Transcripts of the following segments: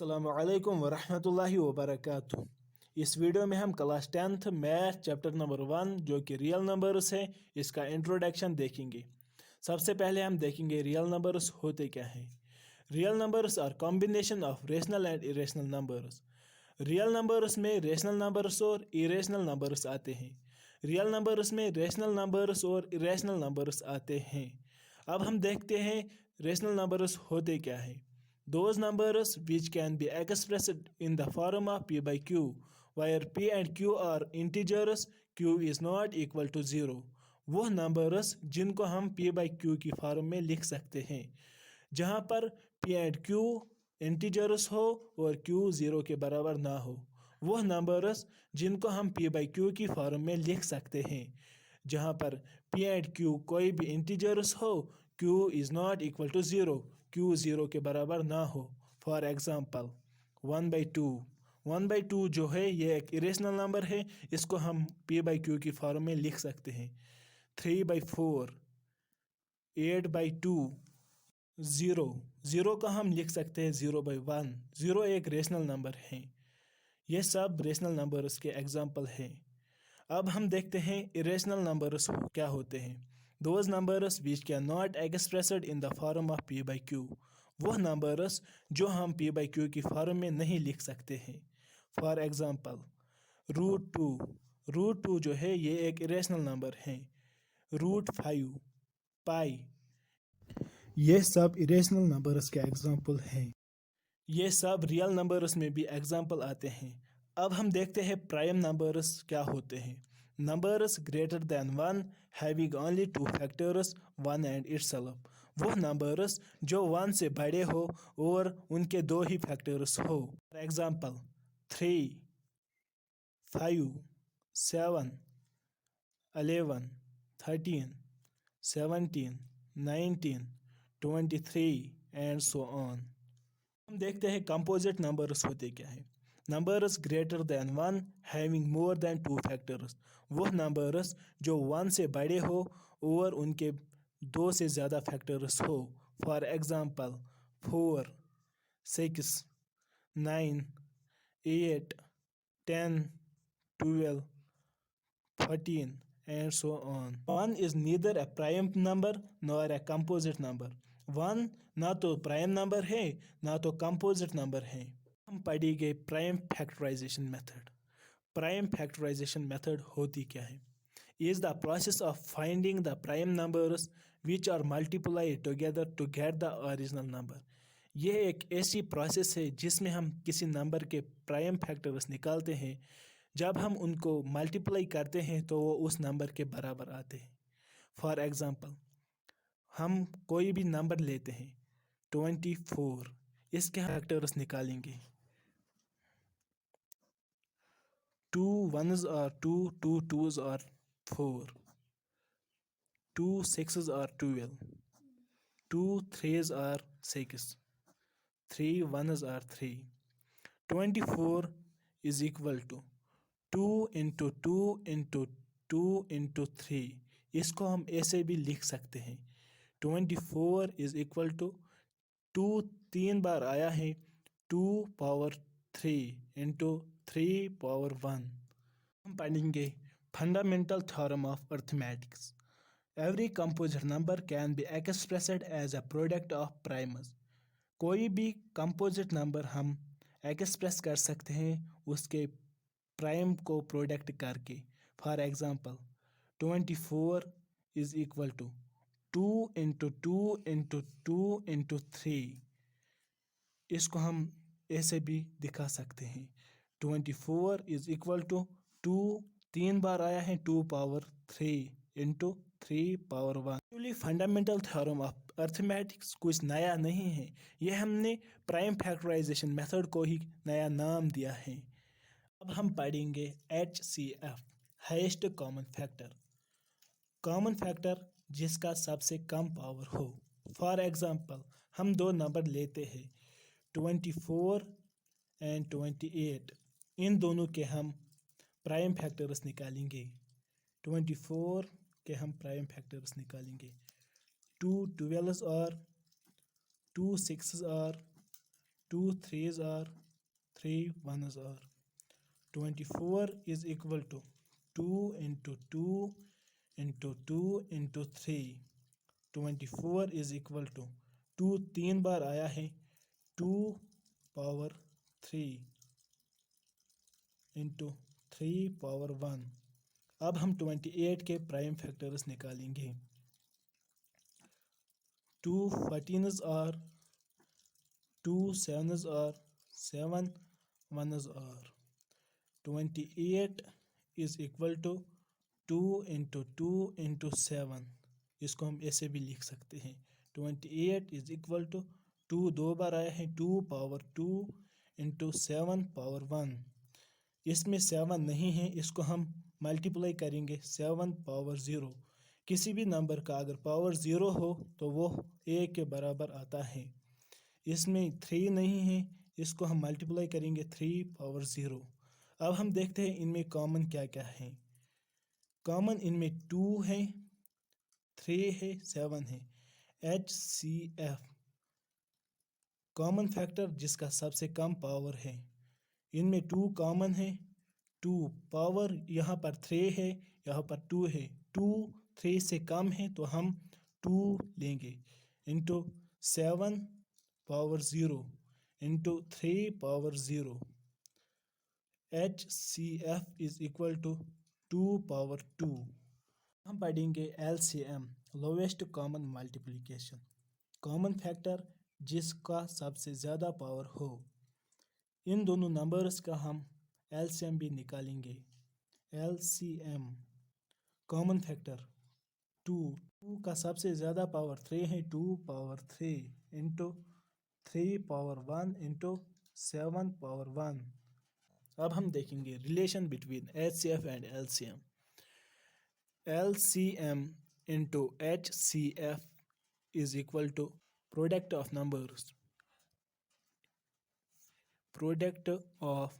अस्सलामुअलैकुम वरहमतुल्लाहि वबरकातुहू। इस वीडियो में हम class 10th math chapter number 1 जो कि रियल नंबर्स है इसका इंट्रोडक्शन देखेंगे। सबसे पहले हम देखेंगे रियल नंबर्स होते क्या हैं। Real numbers are combination of rational and irrational numbers. Real numbers में रेशनल नंबर्स और इरेशनल नंबर्स आते हैं। रियल नंबर्स में रेशनल नंबर्स और इरेशनल नंबर्स आते हैं। अब हम देखते हैं रेशनल नंबर्स होते क्या हैं। Those numbers which can be expressed in the form of p by q, where p and q are integers, q is not equal to 0. वो नंबर्स जिनको हम p by q की फॉर्म में लिख सकते हैं जहाँ पर p and q इंटीजर्स हो और q 0 के बराबर ना हो। वो नंबर्स जिनको हम p by q की फॉर्म में लिख सकते हैं जहाँ पर p and q कोई भी इंटीजर्स हो, q is not equal to 0, q 0 के बराबर ना हो। For example 1/2। 1/2 जो है ये एक इरेशनल नंबर है, इसको हम p by q की फॉर्म में लिख सकते हैं। 3/4, 8/2, 0 का हम लिख सकते हैं 0/1। 0 एक रेशनल नंबर है। ये सब रेशनल नंबर्स के एग्जाम्पल हैं। अब हम देखते हैं इरेशनल नंबर्स क्या होते हैं। Those numbers which can not expressed in the form of p by q। वह नंबर्स जो हम p by q की फॉर्म में नहीं लिख सकते हैं। For example √2। √2 जो है ये एक इरेशनल नंबर है। √5, पाई, ये सब इरेशनल नंबर्स के एग्जाम्पल हैं। ये सब रियल नंबर्स में भी एग्जाम्पल आते हैं। अब हम देखते हैं प्राइम नंबर्स क्या होते हैं। Numbers greater than 1 having only 2 factors 1 and itself. वो नंबर्स जो 1 से बड़े हो और उनके दो ही फैक्टर्स हो। For example 3, 5, 7, 11, 13, 17, 19, 23 and so on. हम देखते हैं कंपोजिट नंबर्स होते क्या है। Numbers greater than 1 having more than 2 factors. वो नंबर्स जो 1 से बड़े हो और उनके दो से ज़्यादा फैक्टर्स हो। For example 4, 6, 9, 8, 10, 12, 14 and so on. 1 is neither a prime number nor a composite number. 1 ना तो प्राइम नंबर है ना तो कंपोजिट नंबर है। हम पढ़ेंगे prime factorization method. Prime factorization method होती क्या है। Is the process of finding the prime numbers which are multiply together to get the original number. यह एक ऐसी प्रोसेस है जिसमें हम किसी नंबर के प्राइम फैक्टर्स निकालते हैं। जब हम उनको मल्टीप्लाई करते हैं तो वो उस नंबर के बराबर आते हैं। फॉर एग्जांपल हम कोई भी नंबर लेते हैं 24, इसके फैक्टर्स निकालेंगे। 2 1s are 2, 2 2s are 4, 2 6s are 12, 2 3s are 6, 3 1s are 3। 24 is equal to 2 into 2 into 2 into 3। इसको हम ऐसे भी लिख सकते हैं 24 is equal to 2 तीन बार आया है 2 पावर 3 into 3 पावर 1। हम पढ़ेंगे fundamental theorem of arithmetics. Every composite number can be expressed as a product of primes. कोई भी कंपोजिट नंबर हम एक्सप्रेस कर सकते हैं उसके प्राइम को प्रोडक्ट करके। For example 24 is equal to 2 into 2 into 2 into 3। इसको हम ऐसे भी दिखा सकते हैं 24 इज इक्वल टू 2 तीन बार आया है 2 power 3 into 3 power 1। Actually fundamental theorem of arithmetics कुछ नया नहीं है, यह हमने प्राइम फैक्टराइजेशन मेथड को ही नया नाम दिया है। अब हम पढ़ेंगे HCF, highest common factor. Common factor जिसका सबसे कम पावर हो। फॉर एग्जांपल हम दो नंबर लेते हैं 24 एंड 28। इन दोनों के हम प्राइम फैक्टर्स निकालेंगे। 24 के हम प्राइम फैक्टर्स निकालेंगे 2 12s और 2 6s और 2 3s are 3 1s are 24 is equal to 2 into 2 into 2 into 3 24 is equal to 2 तीन बार आया है 2 पावर 3 इंटू 3 पावर 1। अब हम 28 के प्राइम फैक्टर्स निकालेंगे। 2 14s are 2 7s are 7 1s are 28 is equal to 2 into 2 into 7। इसको हम ऐसे भी लिख सकते हैं 28 is equal to 2 दो बार आया है 2 पावर 2 into 7 पावर 1। इसमें 7 नहीं है, इसको हम मल्टीप्लाई करेंगे 7 पावर 0। किसी भी नंबर का अगर पावर 0 हो तो वो 1 के बराबर आता है। इसमें 3 नहीं है, इसको हम मल्टीप्लाई करेंगे 3 पावर 0। अब हम देखते हैं इनमें कॉमन क्या क्या है। कॉमन इनमें 2 है, 3 है, 7 है। HCF कॉमन फैक्टर जिसका सबसे कम पावर है। इनमें 2 कॉमन है, 2 पावर यहाँ पर 3 है, यहाँ पर 2 है। 2 3 से कम है तो हम 2 लेंगे into 7 power 0 into 3 power 0। HCF is equal to 2 power 2। हम पढ़ेंगे LCM lowest common multiplication, common factor जिसका सबसे ज़्यादा पावर हो। इन दोनों नंबर्स का हम LCM भी निकालेंगे। LCM कॉमन फैक्टर 2 का सबसे ज़्यादा पावर 3 है, 2 power 3 into 3 power 1 into 7 power 1। अब हम देखेंगे relation between HCF and LCM। LCM into HCF is equal to product of numbers, product of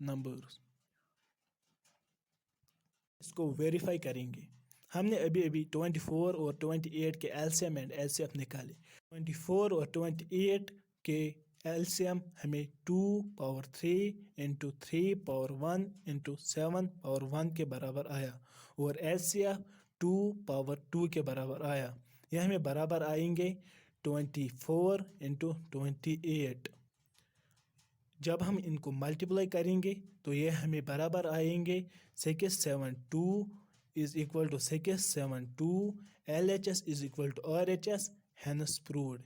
numbers. इसको वेरीफाई करेंगे। हमने अभी अभी 24 और 28 के एलसीएम एंड एचसीएफ निकाले। 24 और 28 के एलसीएम हमें 2 power 3 into 3 power 1 into 7 power 1 के बराबर आया और एचसीएफ 2 पावर 2 के बराबर आया। यह हमें बराबर आएंगे 24 इंटू 28। जब हम इनको मल्टीप्लाई करेंगे तो ये हमें बराबर आएंगे 672 is equal to 672 LHS is equal to RHS, hence proved।